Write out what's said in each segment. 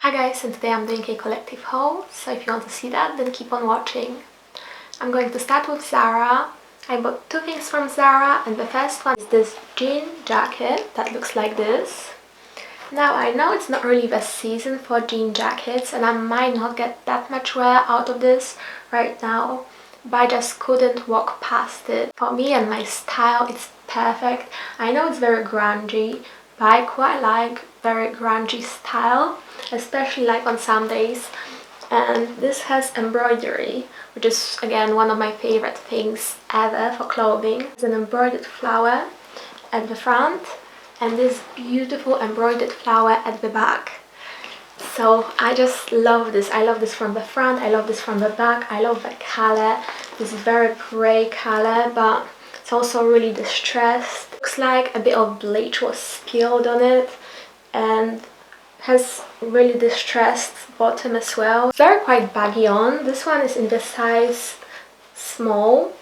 Hi guys, and today I'm doing a collective haul, so if you want to see that, then keep on watching. I'm going to start with Zara. I bought two things from Zara, and the first one is this jean jacket that looks like this. Now I know it's not really the season for jean jackets and I might not get that much wear out of this right now, but I just couldn't walk past it. For me and my style, it's perfect. I know it's very grungy, but I quite like very grungy style, especially like on some days. And this has embroidery, which is again one of my favorite things ever for clothing. It's an embroidered flower at the front and this beautiful embroidered flower at the back. So I just love this. I love this from the front, I love this from the back, I love the color. This very grey color, but it's also really distressed. Looks like a bit of bleach was spilled on it and has really distressed bottom as well. Very quite baggy on. This one is in the size small,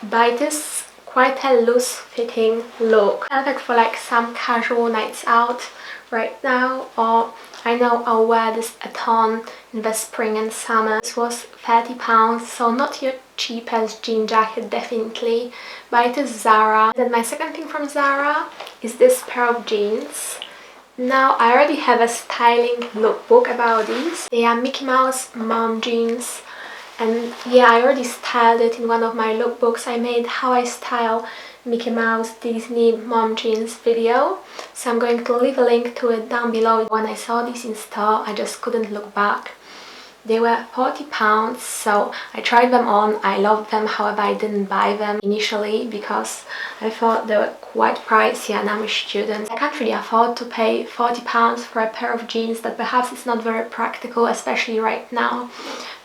but it is quite a loose fitting look. Perfect for like some casual nights out right now, or I know I'll wear this a ton in the spring and summer. This was £30, so not your cheapest jean jacket definitely, but it is Zara. Then my second thing from Zara is this pair of jeans. Now I already have a styling lookbook about these. They are Mickey Mouse mom jeans. And yeah, I already styled it in one of my lookbooks. I made how I style Mickey Mouse Disney mom jeans video. So I'm going to leave a link to it down below. When I saw these in store, I just couldn't look back. They were £40, so I tried them on. I loved them, however I didn't buy them initially because I thought they were quite pricey and I'm a student. I can't really afford to pay £40 for a pair of jeans that perhaps it's not very practical, especially right now,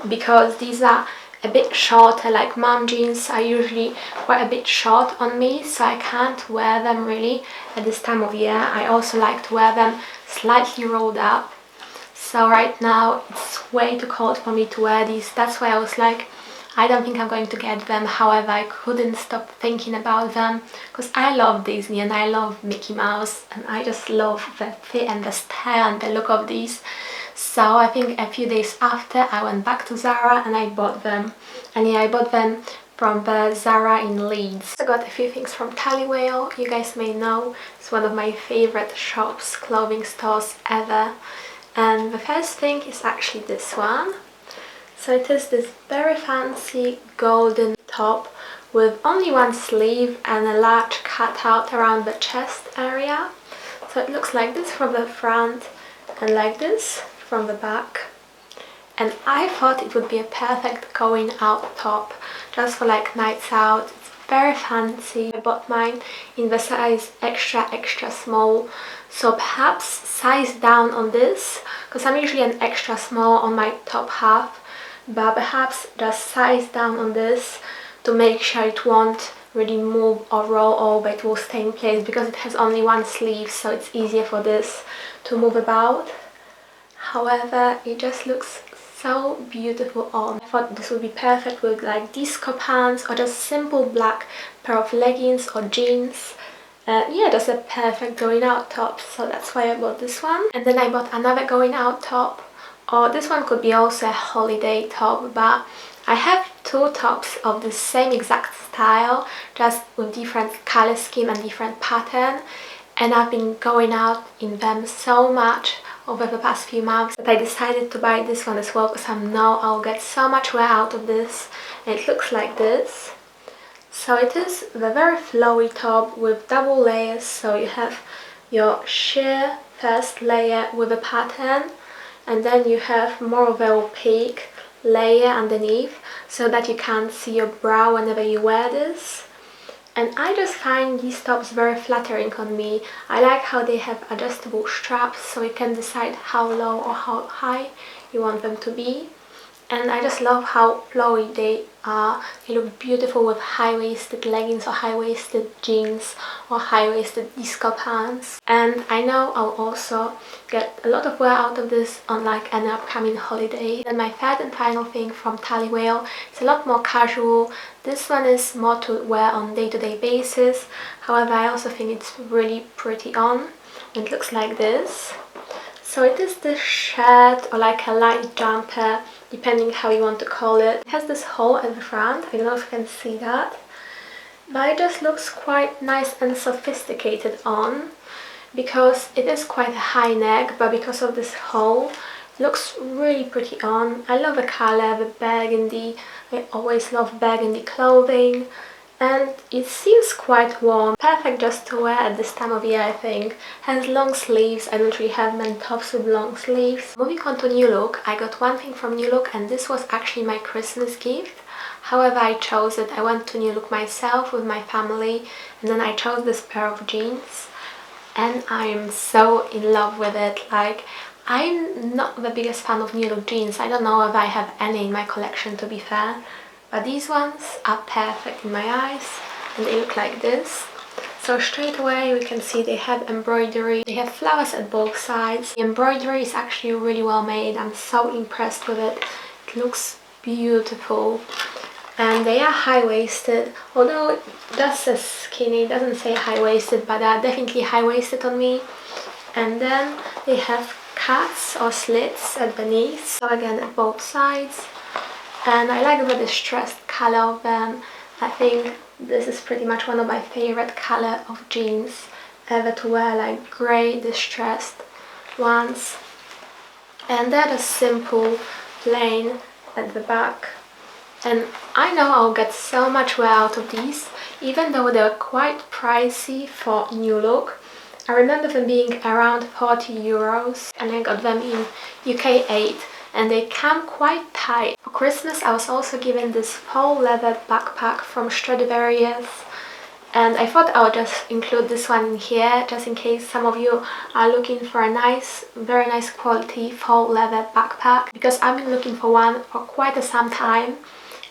because these are a bit shorter. Like mom jeans are usually quite a bit short on me, so I can't wear them really at this time of year. I also like to wear them slightly rolled up. So right now it's way too cold for me to wear these. That's why I was like, I don't think I'm going to get them. However, I couldn't stop thinking about them because I love Disney and I love Mickey Mouse and I just love the fit and the style and the look of these. So I think a few days after I went back to Zara and I bought them. And yeah, I bought them from the Zara in Leeds. I got a few things from Tally Weijl. You guys may know it's one of my favorite shops, clothing stores ever. And the first thing is actually this one. So it is this very fancy golden top with only one sleeve and a large cutout around the chest area. So it looks like this from the front and like this from the back. And I thought it would be a perfect going out top just for like nights out. It's very fancy. I bought mine in the size extra small, so perhaps size down on this because I'm usually an extra small on my top half, but perhaps just size down on this to make sure it won't really move or roll over. It will stay in place because it has only one sleeve, so it's easier for this to move about. However, it just looks so beautiful on. I thought this would be perfect with like disco pants or just simple black pair of leggings or jeans. Yeah, just a perfect going out top, so that's why I bought this one. And then I bought another going out top, or this one could be also a holiday top, but I have two tops of the same exact style, just with different color scheme and different pattern, and I've been going out in them so much over the past few months that I decided to buy this one as well because I know I'll get so much wear out of this. And it looks like this. So it is the very flowy top with double layers, so you have your sheer first layer with a pattern and then you have more of a opaque layer underneath so that you can't see your brow whenever you wear this. And I just find these tops very flattering on me. I like how they have adjustable straps so you can decide how low or how high you want them to be. And I just love how flowy they are. They look beautiful with high-waisted leggings or high-waisted jeans or high-waisted disco pants. And I know I'll also get a lot of wear out of this on like an upcoming holiday. And my third and final thing from Tally Weijl is a lot more casual. This one is more to wear on day-to-day basis. However, I also think it's really pretty on. It looks like this. So it is this shirt or like a light jumper, depending how you want to call it. It has this hole at the front, I don't know if you can see that. But it just looks quite nice and sophisticated on, because it is quite a high neck, but because of this hole, it looks really pretty on. I love the color, the burgundy. I always love burgundy clothing. And it seems quite warm. Perfect just to wear at this time of year, I think. Has long sleeves. I don't really have many tops with long sleeves. Moving on to New Look, I got one thing from New Look, and this was actually my Christmas gift. However, I chose it. I went to New Look myself with my family, and then I chose this pair of jeans. And I'm so in love with it. Like, I'm not the biggest fan of New Look jeans. I don't know if I have any in my collection, to be fair. But these ones are perfect in my eyes, and they look like this. So straight away we can see they have embroidery. They have flowers at both sides. The embroidery is actually really well made. I'm so impressed with it. It looks beautiful. And they are high-waisted, although it just says skinny, it doesn't say high-waisted, but they are definitely high-waisted on me. And then they have cuts or slits at the knees, so again at both sides. And I like the distressed color of them. I think this is pretty much one of my favorite color of jeans ever to wear, like grey distressed ones. And they're just simple, plain at the back. And I know I'll get so much wear out of these, even though they're quite pricey for New Look. I remember them being around 40 euros, and I got them in UK 8, and they come quite tight. For Christmas I was also given this faux leather backpack from Stradivarius, and I thought I would just include this one in here, just in case some of you are looking for a nice, very nice quality faux leather backpack, because I've been looking for one for quite some time.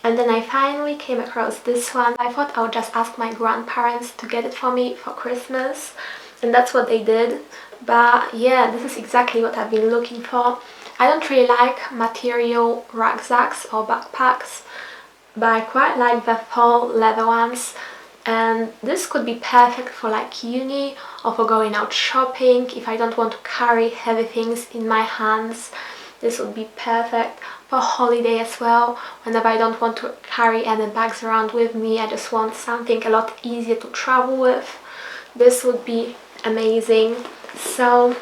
And then I finally came across this one. I thought I would just ask my grandparents to get it for me for Christmas, and that's what they did. But yeah, this is exactly what I've been looking for. I don't really like material rucksacks or backpacks, but I quite like the faux leather ones. And this could be perfect for like uni or for going out shopping. If I don't want to carry heavy things in my hands, this would be perfect. For holiday as well, whenever I don't want to carry any bags around with me, I just want something a lot easier to travel with. This would be amazing. So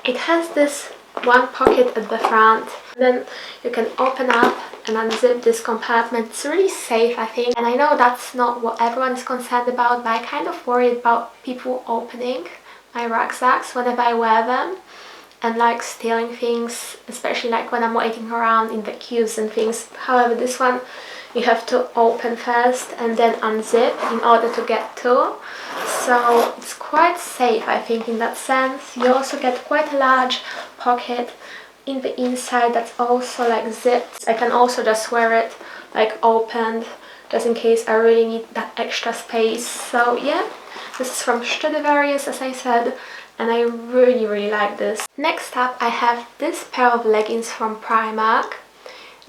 it has this one pocket at the front, then you can open up and unzip this compartment. It's really safe, I think, and I know that's not what everyone is concerned about, but I kind of worry about people opening my rucksacks whenever I wear them and like stealing things, especially like when I'm waiting around in the queues and things. However, this one you have to open first and then unzip in order to get to. So it's quite safe, I think, in that sense. You also get quite a large pocket in the inside that's also like zipped. I can also just wear it like opened, just in case I really need that extra space. So yeah, this is from Stradivarius, as I said, and I really like this. Next up I have this pair of leggings from Primark.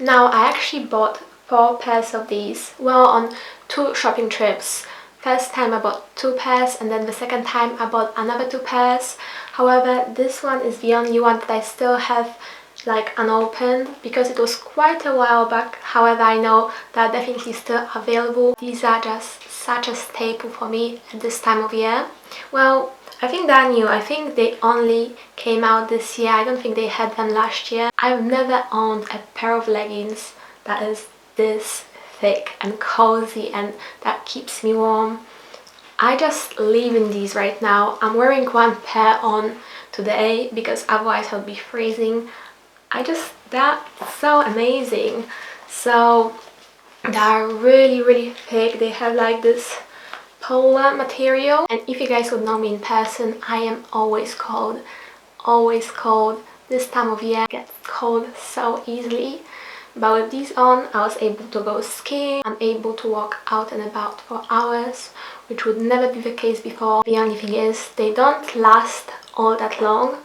Now I actually bought 4 pairs of these, well, on 2 shopping trips. First time I bought 2 pairs, and then the second time I bought another 2 pairs. However, this one is the only one that I still have like unopened, because it was quite a while back. However, I know they're definitely still available. These are just such a staple for me at this time of year. Well, I think they're new. I think they only came out this year. I don't think they had them last year. I've never owned a pair of leggings that is this thick and cozy and that keeps me warm. I just live in these right now. I'm wearing one pair on today because otherwise I'll be freezing. They're so amazing. So they're really thick. They have like this polar material, and if you guys would know me in person, I am always cold. This time of year I get cold so easily. But with these on, I was able to go skiing. I'm able to walk out and about for hours, which would never be the case before. The only thing is, they don't last all that long.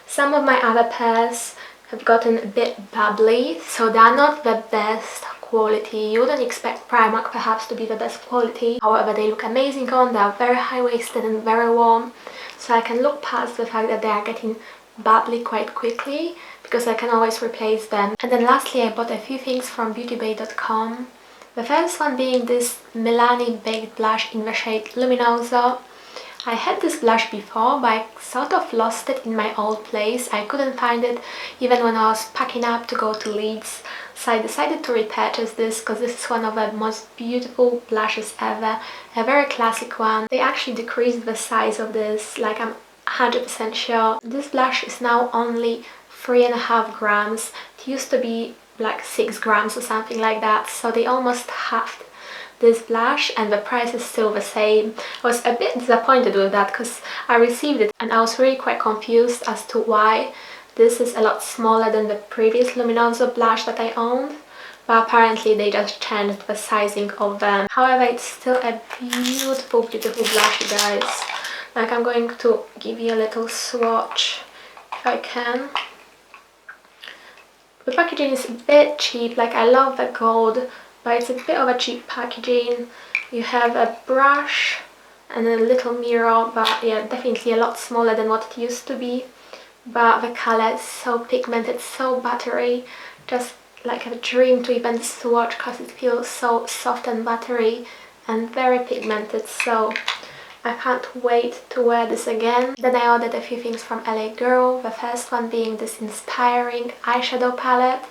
Some of my other pairs have gotten a bit bubbly, so they're not the best quality. You wouldn't expect Primark perhaps to be the best quality. However, they look amazing on. They are very high-waisted and very warm. So I can look past the fact that they are getting bubbly quite quickly because I can always replace them. And then lastly, I bought a few things from beautybay.com. The first one being this Milani Baked Blush in the shade Luminoso. I had this blush before, but I sort of lost it in my old place. I couldn't find it even when I was packing up to go to Leeds. So I decided to repurchase this because this is one of the most beautiful blushes ever. A very classic one. They actually decreased the size of this, like I'm 100% sure. This blush is now only 3.5 grams. It used to be like 6 grams or something like that. So they almost halved this blush and the price is still the same. I was a bit disappointed with that because I received it and I was really quite confused as to why this is a lot smaller than the previous Luminoso blush that I owned, but apparently they just changed the sizing of them. However, it's still a beautiful, beautiful blush, you guys. Like, I'm going to give you a little swatch if I can. The packaging is a bit cheap, like I love the gold, but it's a bit of a cheap packaging. You have a brush and a little mirror, but yeah, definitely a lot smaller than what it used to be. But the colour is so pigmented, so buttery, just like a dream to even swatch because it feels so soft and buttery and very pigmented, so I can't wait to wear this again. Then I ordered a few things from LA Girl, the first one being this inspiring eyeshadow palette.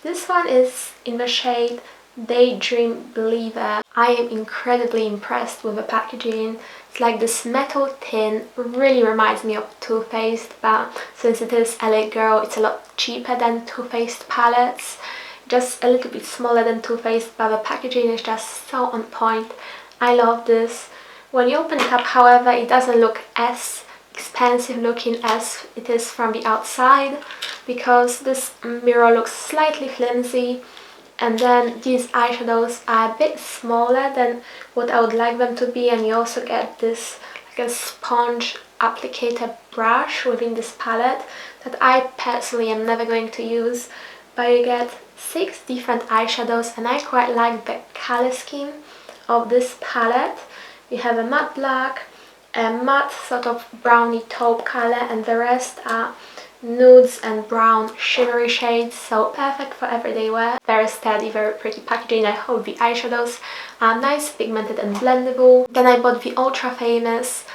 This one is in the shade Daydream Believer. I am incredibly impressed with the packaging. It's like this metal tin, really reminds me of Too Faced, but since it is LA Girl, it's a lot cheaper than Too Faced palettes. Just a little bit smaller than Too Faced, but the packaging is just so on point. I love this. When you open it up, however, it doesn't look as expensive looking as it is from the outside because this mirror looks slightly flimsy. And then these eyeshadows are a bit smaller than what I would like them to be, and you also get this like a sponge applicator brush within this palette that I personally am never going to use. But you get 6 different eyeshadows and I quite like the color scheme of this palette. You have a matte black, a matte sort of browny taupe color, and the rest are nudes and brown shimmery shades, so perfect for everyday wear. Very sturdy, very pretty packaging. I hope the eyeshadows are nice, pigmented and blendable. Then I bought the ultra famous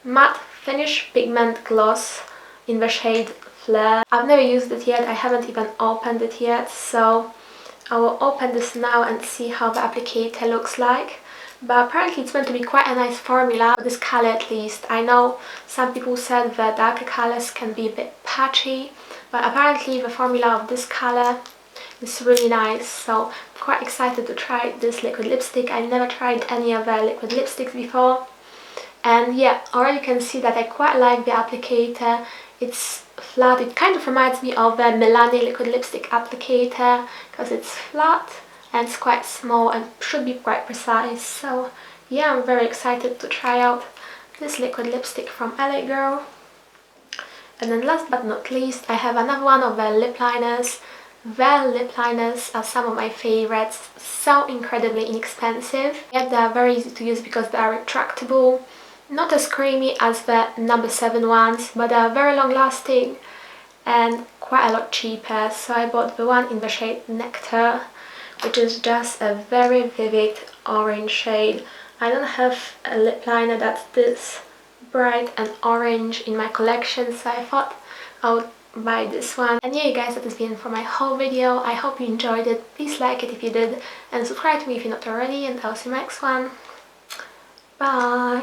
matte finish pigment gloss in the shade Fleur. I've never used it yet, I haven't even opened it yet, so I will open this now and see how the applicator looks like. But apparently it's meant to be quite a nice formula, this colour at least. I know some people said that darker colours can be a bit patchy, but apparently the formula of this colour is really nice, so I'm quite excited to try this liquid lipstick. I've never tried any other liquid lipsticks before. And yeah, already you can see that I quite like the applicator. It's flat, it kind of reminds me of the Milani liquid lipstick applicator because it's flat and it's quite small and should be quite precise. So yeah, I'm very excited to try out this liquid lipstick from LA Girl. And then last but not least, I have another one of their lip liners. Their lip liners are some of my favorites, so incredibly inexpensive. Yet they are very easy to use because they are retractable. Not as creamy as the number 7 ones, but they are very long lasting and quite a lot cheaper. So I bought the one in the shade Nectar, which is just a very vivid orange shade. I don't have a lip liner that's this bright and orange in my collection, so I thought I would buy this one. And yeah, you guys, that has been for my whole video. I hope you enjoyed it. Please like it if you did and subscribe to me if you're not already, and I'll see you next one. Bye!